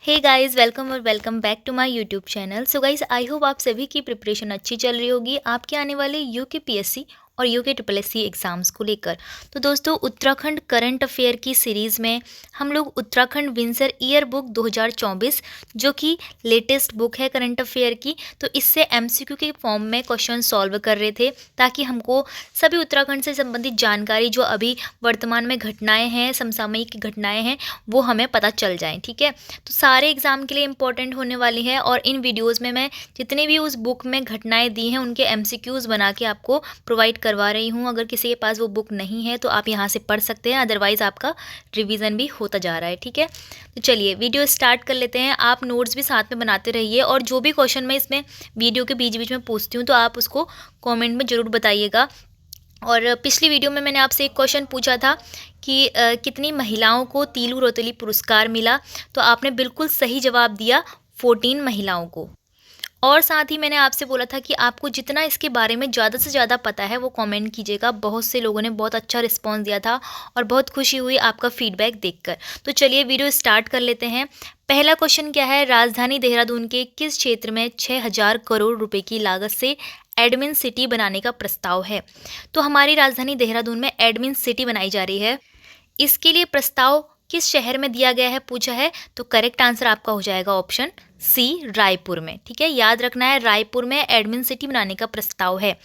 हे guys, welcome और welcome back to my YouTube channel. So guys, I hope आप सभी की प्रिपरेशन अच्छी चल रही होगी आपके आने वाले यूके पीएससी और यूके ट्रिपल एससी एग्ज़ाम्स को लेकर। तो दोस्तों, उत्तराखंड करंट अफेयर की सीरीज़ में हम लोग उत्तराखंड विंसर ईयर बुक 2024 जो कि लेटेस्ट बुक है करंट अफेयर की, तो इससे एमसीक्यू के फॉर्म में क्वेश्चन सॉल्व कर रहे थे ताकि हमको सभी उत्तराखंड से संबंधित जानकारी जो अभी वर्तमान में घटनाएं हैं, समसामयिक घटनाएं हैं, वो हमें पता चल जाएं। ठीक है, तो सारे एग्ज़ाम के लिए इम्पोर्टेंट होने वाली है और इन वीडियोस में मैं जितने भी उस बुक में घटनाएं दी हैं उनके एमसीक्यूज़ बना के आपको प्रोवाइड करवा रही हूँ। अगर किसी के पास वो बुक नहीं है तो आप यहाँ से पढ़ सकते हैं, अदरवाइज़ आपका रिवीजन भी होता जा रहा है। ठीक है, तो चलिए वीडियो स्टार्ट कर लेते हैं। आप नोट्स भी साथ में बनाते रहिए और जो भी क्वेश्चन मैं इसमें वीडियो के बीच बीच में पूछती हूँ तो आप उसको कॉमेंट में ज़रूर बताइएगा। और पिछली वीडियो में मैंने आपसे एक क्वेश्चन पूछा था कि कितनी महिलाओं को तीलू रोतली पुरस्कार मिला, तो आपने बिल्कुल सही जवाब दिया, 14 महिलाओं को। और साथ ही मैंने आपसे बोला था कि आपको जितना इसके बारे में ज़्यादा से ज़्यादा पता है वो कमेंट कीजिएगा। बहुत से लोगों ने बहुत अच्छा रिस्पांस दिया था और बहुत खुशी हुई आपका फीडबैक देखकर। तो चलिए वीडियो स्टार्ट कर लेते हैं। पहला क्वेश्चन क्या है, राजधानी देहरादून के किस क्षेत्र में 6000 करोड़ रुपए की लागत से एडमिन सिटी बनाने का प्रस्ताव है? तो हमारी राजधानी देहरादून में एडमिन सिटी बनाई जा रही है। इसके लिए प्रस्ताव किस शहर में दिया गया है पूछा है, तो करेक्ट आंसर आपका हो जाएगा ऑप्शन सी, रायपुर में। ठीक है, याद रखना है, रायपुर में एडमिन सिटी बनाने का प्रस्ताव है।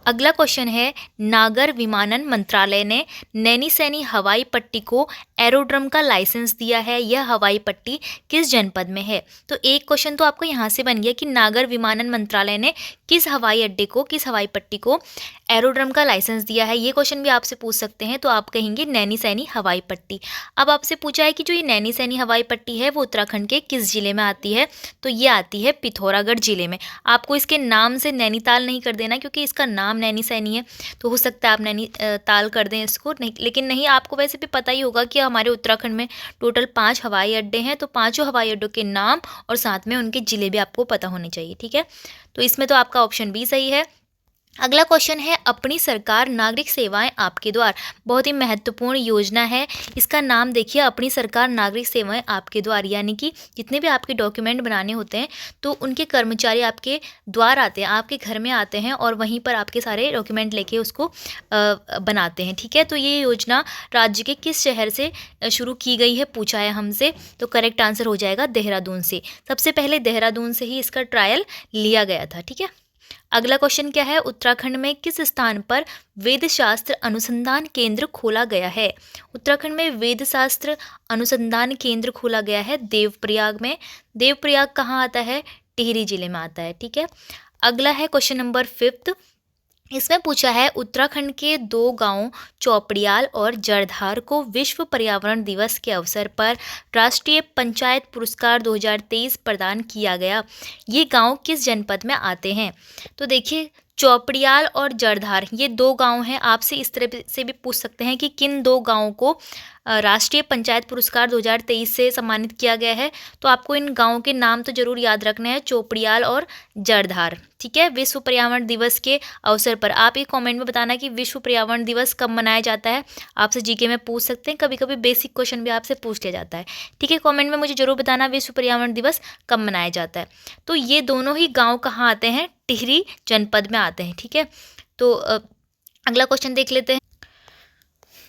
अगला क्वेश्चन है, नागर विमानन मंत्रालय ने नैनीसैनी हवाई पट्टी को एरोड्रम का लाइसेंस दिया है। यह हवाई पट्टी किस जनपद में है? तो एक क्वेश्चन तो आपको यहाँ से बन गया कि नागर विमानन मंत्रालय ने किस हवाई अड्डे को, किस हवाई पट्टी को एरोड्रम का लाइसेंस दिया है। ये क्वेश्चन भी आपसे पूछ सकते हैं, तो आप कहेंगे नैनीसैनी हवाई पट्टी। अब आपसे पूछा है कि जो ये नैनीसैनी हवाई पट्टी है वो उत्तराखंड के किस जिले में आती है? तो ये आती है पिथौरागढ़ जिले में। आपको इसके नाम से नैनीताल नहीं कर देना क्योंकि इसका नाम नैनीसैनी है, तो हो सकता है आप नैनीताल कर दें इसको, नहीं, लेकिन नहीं, आपको वैसे भी पता ही होगा कि हमारे उत्तराखंड में टोटल 5 हवाई अड्डे हैं, तो पाँचों हवाई अड्डों के नाम और साथ में उनके जिले भी आपको पता होने चाहिए। ठीक है, तो इसमें तो आपका ऑप्शन बी सही है। अगला क्वेश्चन है, अपनी सरकार नागरिक सेवाएं आपके द्वार। बहुत ही महत्वपूर्ण योजना है, इसका नाम देखिए, अपनी सरकार नागरिक सेवाएं आपके द्वार। यानी कि जितने भी आपके डॉक्यूमेंट बनाने होते हैं तो उनके कर्मचारी आपके द्वार आते हैं, आपके घर में आते हैं और वहीं पर आपके सारे डॉक्यूमेंट लेके उसको बनाते हैं। ठीक है, तो ये योजना राज्य के किस शहर से शुरू की गई है पूछा है हमसे, तो करेक्ट आंसर हो जाएगा देहरादून से। सबसे पहले देहरादून से ही इसका ट्रायल लिया गया था। ठीक है, अगला क्वेश्चन क्या है, उत्तराखंड में किस स्थान पर वेदशास्त्र अनुसंधान केंद्र खोला गया है? उत्तराखंड में वेदशास्त्र अनुसंधान केंद्र खोला गया है देवप्रयाग में। देवप्रयाग कहाँ आता है? टिहरी जिले में आता है। ठीक है, अगला है क्वेश्चन नंबर 5। इसमें पूछा है, उत्तराखंड के 2 गांव चौपड़ियाल और जरधार को विश्व पर्यावरण दिवस के अवसर पर राष्ट्रीय पंचायत पुरस्कार 2023 प्रदान किया गया। ये गांव किस जनपद में आते हैं? तो देखिए, चौपड़ियाल और जरधार ये 2 गांव हैं। आपसे इस तरह से भी पूछ सकते हैं कि किन 2 गांवों को राष्ट्रीय पंचायत पुरस्कार 2023 से सम्मानित किया गया है। तो आपको इन गांवों के नाम तो जरूर याद रखने हैं, चौपड़ियाल और जरधार। ठीक है, विश्व पर्यावरण दिवस के अवसर पर आप ये कमेंट में बताना कि विश्व पर्यावरण दिवस कब मनाया जाता है। आपसे जीके में पूछ सकते हैं, कभी कभी बेसिक क्वेश्चन भी आपसे पूछ लिया जाता है। ठीक है, कमेंट में मुझे जरूर बताना विश्व पर्यावरण दिवस कब मनाया जाता है। तो ये दोनों ही गाँव कहाँ आते हैं? टिहरी जनपद में आते हैं। ठीक है, तो अगला क्वेश्चन देख लेते हैं।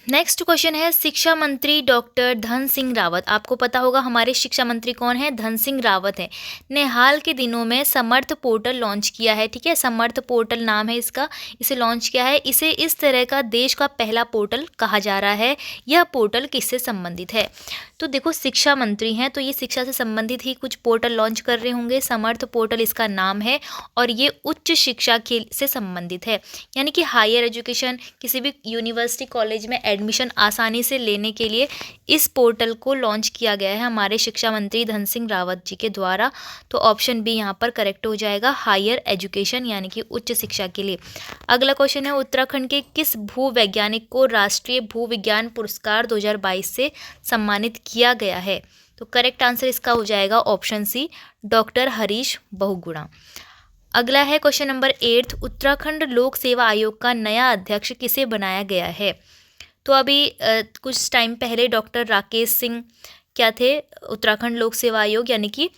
नेक्स्ट क्वेश्चन है, शिक्षा मंत्री डॉक्टर धन सिंह रावत, आपको पता होगा हमारे शिक्षा मंत्री कौन है? धन सिंह रावत है, ने हाल के दिनों में समर्थ पोर्टल लॉन्च किया है। ठीक है, समर्थ पोर्टल नाम है इसका, इसे लॉन्च किया है। इसे इस तरह का देश का पहला पोर्टल कहा जा रहा है। यह पोर्टल किससे संबंधित है? तो देखो, शिक्षा मंत्री हैं तो ये शिक्षा से संबंधित ही कुछ पोर्टल लॉन्च कर रहे होंगे। समर्थ पोर्टल इसका नाम है और ये उच्च शिक्षा के से संबंधित है, यानी कि हायर एजुकेशन, किसी भी यूनिवर्सिटी कॉलेज में एडमिशन आसानी से लेने के लिए इस पोर्टल को लॉन्च किया गया है हमारे शिक्षा मंत्री धन सिंह रावत जी के द्वारा। तो ऑप्शन बी यहाँ पर करेक्ट हो जाएगा, हायर एजुकेशन यानी कि उच्च शिक्षा के लिए। अगला क्वेश्चन है, उत्तराखंड के किस भूवैज्ञानिक को राष्ट्रीय भूविज्ञान पुरस्कार 2022 से सम्मानित किया गया है? तो करेक्ट आंसर इसका हो जाएगा option C, doctor Harish Bahuguna. अगला है क्वेश्चन नंबर 8, उत्तराखंड लोक सेवा आयोग का नया अध्यक्ष किसे बनाया गया है? तो अभी कुछ टाइम पहले डॉक्टर राकेश सिंह क्या थे? उत्तराखंड लोक सेवा आयोग यानी कि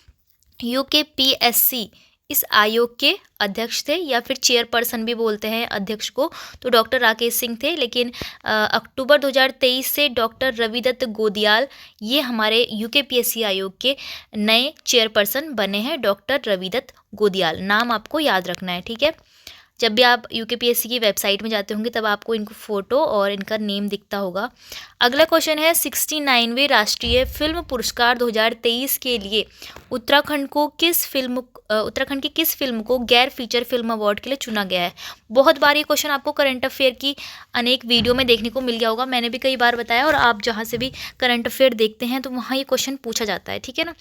यूकेपीएससी, इस आयोग के अध्यक्ष थे, या फिर चेयरपर्सन भी बोलते हैं अध्यक्ष को, तो डॉक्टर राकेश सिंह थे। लेकिन अक्टूबर 2023 से डॉक्टर रविदत्त गोदियाल, ये हमारे यूकेपीएससी आयोग के नए चेयरपर्सन बने हैं, डॉक्टर रविदत्त गोदियाल। नाम आपको याद रखना है, ठीक है। जब भी आप यूकेपीएससी की वेबसाइट में जाते होंगे तब आपको इनको फ़ोटो और इनका नेम दिखता होगा। अगला क्वेश्चन है 69वें राष्ट्रीय फिल्म पुरस्कार 2023 के लिए उत्तराखंड की किस फिल्म को गैर फीचर फिल्म अवार्ड के लिए चुना गया है? बहुत बार ये क्वेश्चन आपको करंट अफेयर की अनेक वीडियो में देखने को मिल गया होगा, मैंने भी कई बार बताया, और आप जहाँ से भी करंट अफेयर देखते हैं तो वहाँ ये क्वेश्चन पूछा जाता है, ठीक है ना।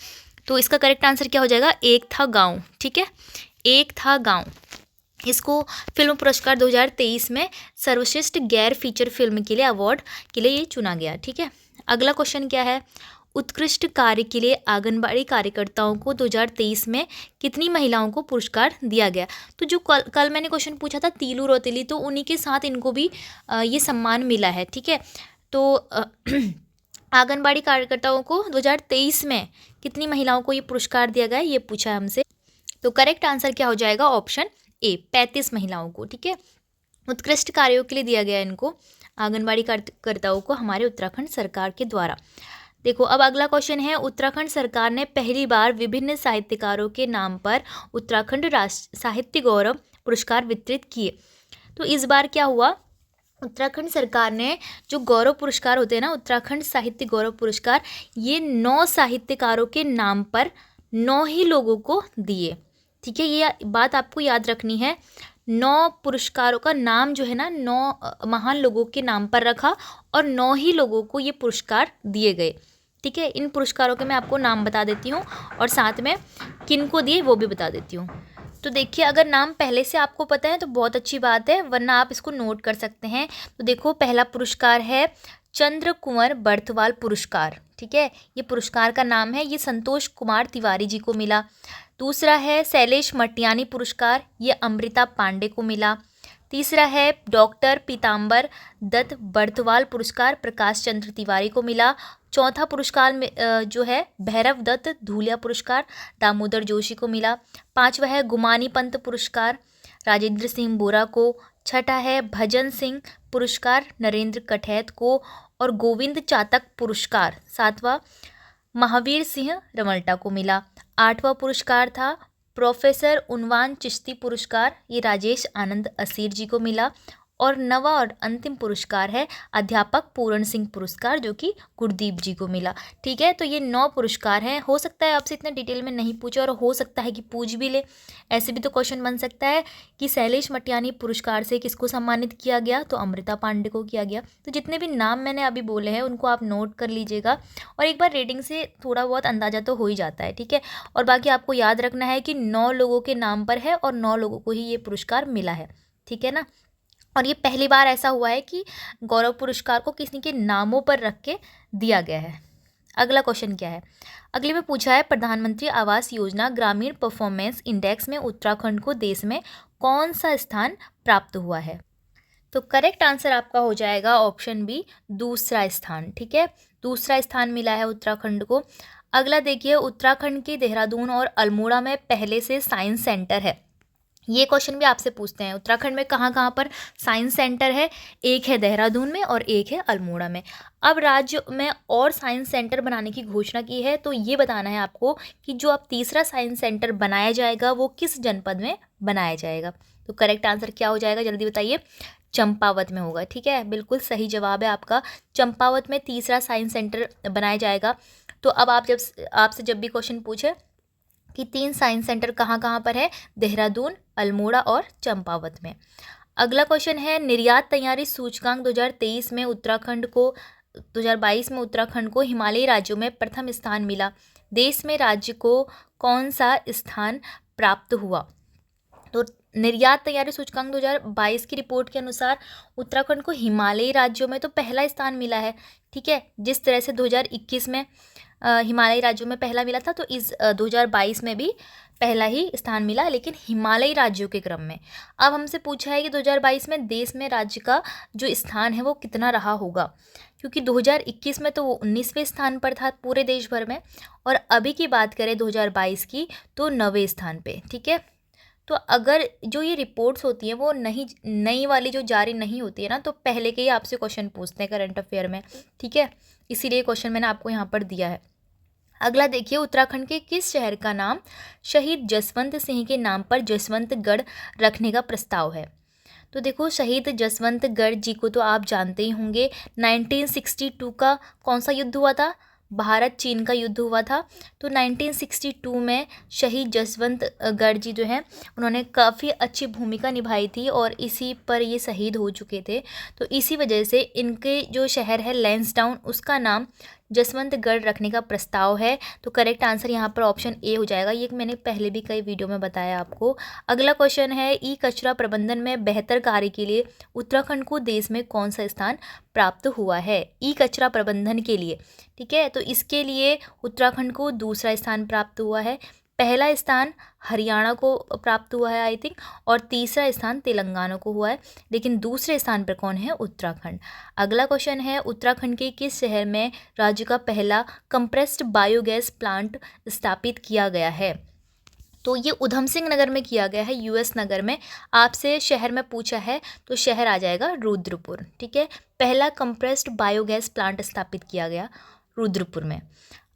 तो इसका करेक्ट आंसर क्या हो जाएगा? एक था गाँव, ठीक है, एक था गाँव। इसको फिल्म पुरस्कार 2023 में सर्वश्रेष्ठ गैर फीचर फिल्म के लिए अवार्ड के लिए ये चुना गया, ठीक है। अगला क्वेश्चन क्या है? उत्कृष्ट कार्य के लिए आंगनबाड़ी कार्यकर्ताओं को 2023 में कितनी महिलाओं को पुरस्कार दिया गया? तो जो कल मैंने क्वेश्चन पूछा था तीलू रोतेली, तो उन्हीं के साथ इनको भी ये सम्मान मिला है, ठीक है। तो आंगनबाड़ी कार्यकर्ताओं को 2023 में कितनी महिलाओं को ये पुरस्कार दिया गया, ये पूछा है हमसे। तो करेक्ट आंसर क्या हो जाएगा? ऑप्शन ए, 35 महिलाओं को, ठीक है। उत्कृष्ट कार्यों के लिए दिया गया इनको, आंगनबाड़ी कार्यकर्ताओं को, हमारे उत्तराखंड सरकार के द्वारा। देखो अब अगला क्वेश्चन है, उत्तराखंड सरकार ने पहली बार विभिन्न साहित्यकारों के नाम पर उत्तराखंड राष्ट्र साहित्य गौरव पुरस्कार वितरित किए। तो इस बार क्या हुआ? उत्तराखंड सरकार ने जो गौरव पुरस्कार होते हैं ना, उत्तराखंड साहित्य गौरव पुरस्कार, ये 9 साहित्यकारों के नाम पर 9 ही लोगों को दिए, ठीक है। ये बात आपको याद रखनी है। 9 पुरस्कारों का नाम जो है ना, 9 महान लोगों के नाम पर रखा और 9 ही लोगों को ये पुरस्कार दिए गए, ठीक है। इन पुरस्कारों के मैं आपको नाम बता देती हूँ और साथ में किन को दिए वो भी बता देती हूँ। तो देखिए, अगर नाम पहले से आपको पता है तो बहुत अच्छी बात है, वरना आप इसको नोट कर सकते हैं। तो देखो, पहला पुरस्कार है चंद्र कुंवर बर्थवाल पुरस्कार, ठीक है, ये पुरस्कार का नाम है, ये संतोष कुमार तिवारी जी को मिला। दूसरा है शैलेश मटियानी पुरस्कार, ये अमृता पांडे को मिला। तीसरा है डॉक्टर पीताम्बर दत्त बर्थवाल पुरस्कार, प्रकाश चंद्र तिवारी को मिला। चौथा पुरस्कार में जो है भैरव दत्त धूलिया पुरस्कार, दामोदर जोशी को मिला। पांचवा है गुमानी पंत पुरस्कार, राजेंद्र सिंह बोरा को। छठा है भजन सिंह पुरस्कार, नरेंद्र कठैत को। और गोविंद चातक पुरस्कार सातवां महावीर सिंह रमल्टा को मिला। आठवां पुरस्कार था प्रोफेसर उनवान चिश्ती पुरस्कार, ये राजेश आनंद असीर जी को मिला। और नवा और अंतिम पुरस्कार है अध्यापक पूर्ण सिंह पुरस्कार, जो कि गुरदीप जी को मिला, ठीक है। तो ये 9 पुरस्कार हैं। हो सकता है आपसे इतना डिटेल में नहीं पूछे और हो सकता है कि पूछ भी ले, ऐसे भी तो क्वेश्चन बन सकता है कि शैलेश मटियानी पुरस्कार से किसको सम्मानित किया गया, तो अमृता पांडे को किया गया। तो जितने भी नाम मैंने अभी बोले हैं उनको आप नोट कर लीजिएगा, और एक बार रेटिंग से थोड़ा बहुत अंदाज़ा तो हो ही जाता है, ठीक है। और बाकी आपको याद रखना है कि 9 लोगों के नाम पर है और 9 लोगों को ही ये पुरस्कार मिला है, ठीक है ना। और ये पहली बार ऐसा हुआ है कि गौरव पुरस्कार को किसी के नामों पर रख के दिया गया है। अगला क्वेश्चन क्या है? अगले में पूछा है प्रधानमंत्री आवास योजना ग्रामीण परफॉर्मेंस इंडेक्स में उत्तराखंड को देश में कौन सा स्थान प्राप्त हुआ है? तो करेक्ट आंसर आपका हो जाएगा ऑप्शन बी, दूसरा स्थान, ठीक है। दूसरा स्थान मिला है उत्तराखंड को। अगला देखिए, उत्तराखंड के देहरादून और अल्मोड़ा में पहले से साइंस सेंटर है। ये क्वेश्चन भी आपसे पूछते हैं, उत्तराखंड में कहाँ कहाँ पर साइंस सेंटर है? एक है देहरादून में और एक है अल्मोड़ा में। अब राज्य में और साइंस सेंटर बनाने की घोषणा की है, तो ये बताना है आपको कि जो अब तीसरा साइंस सेंटर बनाया जाएगा वो किस जनपद में बनाया जाएगा। तो करेक्ट आंसर क्या हो जाएगा, जल्दी बताइए? चंपावत में होगा, ठीक है, बिल्कुल सही जवाब है आपका। चंपावत में तीसरा साइंस सेंटर बनाया जाएगा। तो अब आपसे जब भी क्वेश्चन पूछे कि 3 साइंस सेंटर कहाँ कहाँ पर है, देहरादून, अल्मोड़ा और चंपावत में। अगला क्वेश्चन है, निर्यात तैयारी सूचकांक 2023 में उत्तराखंड को 2022 में उत्तराखंड को हिमालयी राज्यों में प्रथम स्थान मिला। देश में राज्य को कौन सा स्थान प्राप्त हुआ? तो निर्यात तैयारी सूचकांक 2022 की रिपोर्ट के अनुसार उत्तराखंड को हिमालयी राज्यों में तो पहला स्थान मिला है, ठीक है। जिस तरह से 2021 में हिमालयी राज्यों में पहला मिला था, तो इस 2022 में भी पहला ही स्थान मिला, लेकिन हिमालयी राज्यों के क्रम में। अब हमसे पूछा है कि 2022 में देश में राज्य का जो स्थान है वो कितना रहा होगा, क्योंकि 2021 में तो वो 19वें स्थान पर था पूरे देश भर में, और अभी की बात करें 2022 की तो 9वें स्थान पे। ठीक है, तो अगर जो ये रिपोर्ट्स होती हैं वो नई वाली जो जारी नहीं होती है ना, तो पहले के ही आपसे क्वेश्चन पूछते हैं करंट अफेयर में। ठीक है, इसीलिए क्वेश्चन मैंने आपको यहाँ पर दिया है। अगला देखिए, उत्तराखंड के किस शहर का नाम शहीद जसवंत सिंह के नाम पर जसवंतगढ़ रखने का प्रस्ताव है। तो देखो, शहीद जसवंतगढ़ जी को तो आप जानते ही होंगे। 1962 का कौन सा युद्ध हुआ था? भारत चीन का युद्ध हुआ था। तो 1962 में शहीद जसवंतगढ़ जी जो हैं उन्होंने काफ़ी अच्छी भूमिका निभाई थी और इसी पर ये शहीद हो चुके थे। तो इसी वजह से इनके जो शहर है लैंसडाउन, उसका नाम जसवंतगढ़ रखने का प्रस्ताव है। तो करेक्ट आंसर यहाँ पर ऑप्शन ए हो जाएगा। ये मैंने पहले भी कई वीडियो में बताया आपको। अगला क्वेश्चन है, ई कचरा प्रबंधन में बेहतर कार्य के लिए उत्तराखंड को देश में कौन सा स्थान प्राप्त हुआ है? ई कचरा प्रबंधन के लिए, ठीक है, तो इसके लिए उत्तराखंड को दूसरा स्थान प्राप्त हुआ है। पहला स्थान हरियाणा को प्राप्त हुआ है आई थिंक, और तीसरा स्थान तेलंगाना को हुआ है, लेकिन दूसरे स्थान पर कौन है? उत्तराखंड। अगला क्वेश्चन है, उत्तराखंड के किस शहर में राज्य का पहला कंप्रेस्ड बायोगैस प्लांट स्थापित किया गया है? तो ये उधम सिंह नगर में किया गया है, यूएस नगर में। आपसे शहर में पूछा है तो शहर आ जाएगा रुद्रपुर। ठीक है, पहला कंप्रेस्ड बायोगैस प्लांट स्थापित किया गया रुद्रपुर में।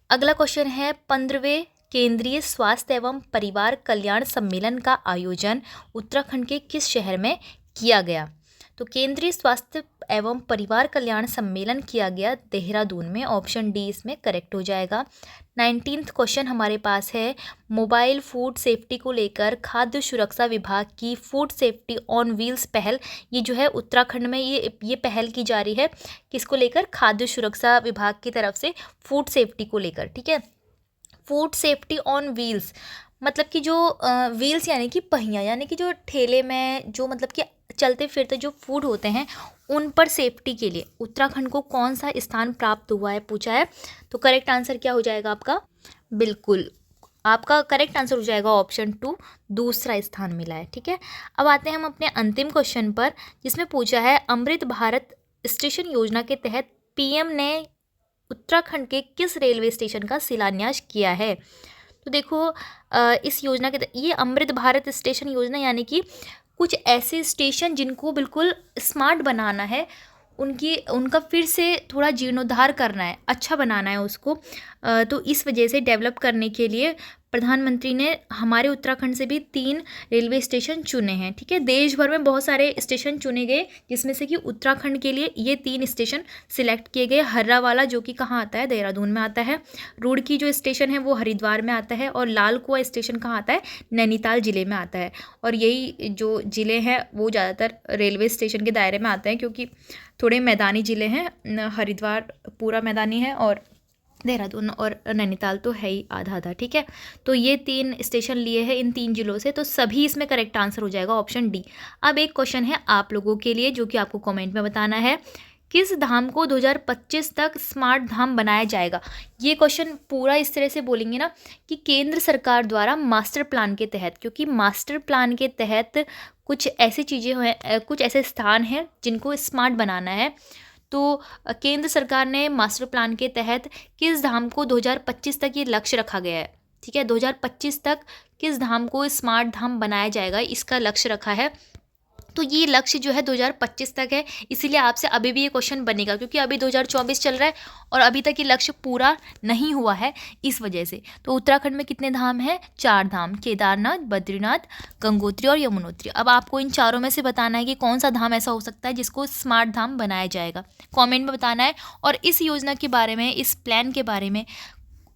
अगला क्वेश्चन है, 15वें केंद्रीय स्वास्थ्य एवं परिवार कल्याण सम्मेलन का आयोजन उत्तराखंड के किस शहर में किया गया? तो केंद्रीय स्वास्थ्य एवं परिवार कल्याण सम्मेलन किया गया देहरादून में। ऑप्शन डी इसमें करेक्ट हो जाएगा। 19th क्वेश्चन हमारे पास है, मोबाइल फूड सेफ्टी को लेकर खाद्य सुरक्षा विभाग की फूड सेफ्टी ऑन व्हील्स पहल, ये जो है उत्तराखंड में ये पहल की जा रही है। किसको लेकर? खाद्य सुरक्षा विभाग की तरफ से फूड सेफ्टी को लेकर। ठीक है, फूड सेफ्टी ऑन व्हील्स मतलब कि जो व्हील्स यानी कि पहिया, यानी कि जो ठेले में जो मतलब कि चलते फिरते जो फूड होते हैं उन पर सेफ्टी के लिए उत्तराखंड को कौन सा स्थान प्राप्त हुआ है, पूछा है। तो करेक्ट आंसर क्या हो जाएगा आपका? बिल्कुल, आपका करेक्ट आंसर हो जाएगा ऑप्शन 2, दूसरा स्थान मिला है। ठीक है, अब आते हैं हम अपने अंतिम क्वेश्चन पर, जिसमें पूछा है, अमृत भारत स्टेशन योजना के तहत पीएम ने उत्तराखंड के किस रेलवे स्टेशन का शिलान्यास किया है? तो देखो, इस योजना के ये अमृत भारत स्टेशन योजना यानी कि कुछ ऐसे स्टेशन जिनको बिल्कुल स्मार्ट बनाना है, उनका फिर से थोड़ा जीर्णोद्धार करना है, अच्छा बनाना है उसको। तो इस वजह से डेवलप करने के लिए प्रधानमंत्री ने हमारे उत्तराखंड से भी 3 रेलवे स्टेशन चुने हैं। ठीक है, देश भर में बहुत सारे स्टेशन चुने गए, जिसमें से कि उत्तराखंड के लिए ये 3 स्टेशन सिलेक्ट किए गए। हर्रा वाला जो कि कहाँ आता है? देहरादून में आता है। रुड़की जो स्टेशन है वो हरिद्वार में आता है, और लाल कुआं स्टेशन कहाँ आता है? नैनीताल ज़िले में आता है। और यही जो ज़िले हैं वो ज़्यादातर रेलवे स्टेशन के दायरे में आते हैं, क्योंकि थोड़े मैदानी ज़िले हैं। हरिद्वार पूरा मैदानी है और देहरादून और नैनीताल तो है ही आधा आधा। ठीक है, तो ये 3 स्टेशन लिए हैं इन 3 जिलों से, तो सभी इसमें करेक्ट आंसर हो जाएगा ऑप्शन डी। अब एक क्वेश्चन है आप लोगों के लिए, जो कि आपको कमेंट में बताना है, किस धाम को 2025 तक स्मार्ट धाम बनाया जाएगा? ये क्वेश्चन पूरा इस तरह से बोलेंगे ना कि केंद्र सरकार द्वारा मास्टर प्लान के तहत, क्योंकि मास्टर प्लान के तहत कुछ ऐसी चीज़ें हैं, कुछ ऐसे स्थान हैं जिनको स्मार्ट बनाना है। तो केंद्र सरकार ने मास्टर प्लान के तहत किस धाम को 2025 तक ये लक्ष्य रखा गया है। ठीक है, 2025 तक किस धाम को स्मार्ट धाम बनाया जाएगा, इसका लक्ष्य रखा है। तो ये लक्ष्य जो है 2025 तक है, इसीलिए आपसे अभी भी ये क्वेश्चन बनेगा, क्योंकि अभी 2024 चल रहा है और अभी तक ये लक्ष्य पूरा नहीं हुआ है, इस वजह से। तो उत्तराखंड में कितने धाम हैं? 4 धाम, केदारनाथ, बद्रीनाथ, गंगोत्री और यमुनोत्री। अब आपको इन चारों में से बताना है कि कौन सा धाम ऐसा हो सकता है जिसको स्मार्ट धाम बनाया जाएगा, कॉमेंट में बताना है। और इस योजना के बारे में, इस प्लान के बारे में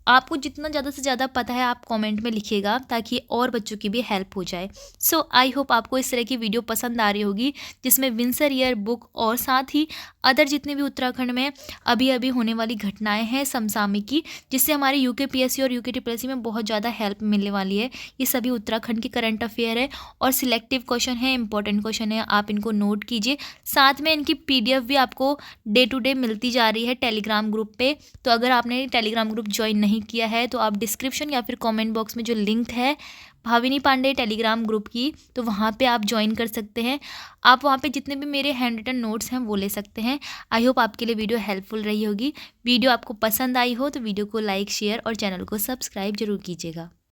आपको जितना ज़्यादा से ज़्यादा पता है आप कमेंट में लिखिएगा, ताकि और बच्चों की भी हेल्प हो जाए। सो आई होप आपको इस तरह की वीडियो पसंद आ रही होगी, जिसमें विंसर ईयर बुक और साथ ही अदर जितने भी उत्तराखंड में अभी अभी होने वाली घटनाएं हैं समसामयिक की, जिससे हमारे यूकेपीएससी और यूकेटीपीएससी में बहुत ज़्यादा हेल्प मिलने वाली है। ये सभी उत्तराखंड की करंट अफेयर है और सिलेक्टिव क्वेश्चन है, इंपॉर्टेंट क्वेश्चन है, आप इनको नोट कीजिए। साथ में इनकी पीडीएफ भी आपको डे टू डे मिलती जा रही है टेलीग्राम ग्रुप पे। तो अगर आपने टेलीग्राम ग्रुप ज्वाइन नहीं किया है तो आप डिस्क्रिप्शन या फिर कमेंट बॉक्स में जो लिंक है भाविनी पांडे टेलीग्राम ग्रुप की, तो वहाँ पे आप ज्वाइन कर सकते हैं। आप वहाँ पे जितने भी मेरे हैंड रिटन नोट्स हैं वो ले सकते हैं। आई होप आपके लिए वीडियो हेल्पफुल रही होगी। वीडियो आपको पसंद आई हो तो वीडियो को लाइक शेयर और चैनल को सब्सक्राइब जरूर कीजिएगा।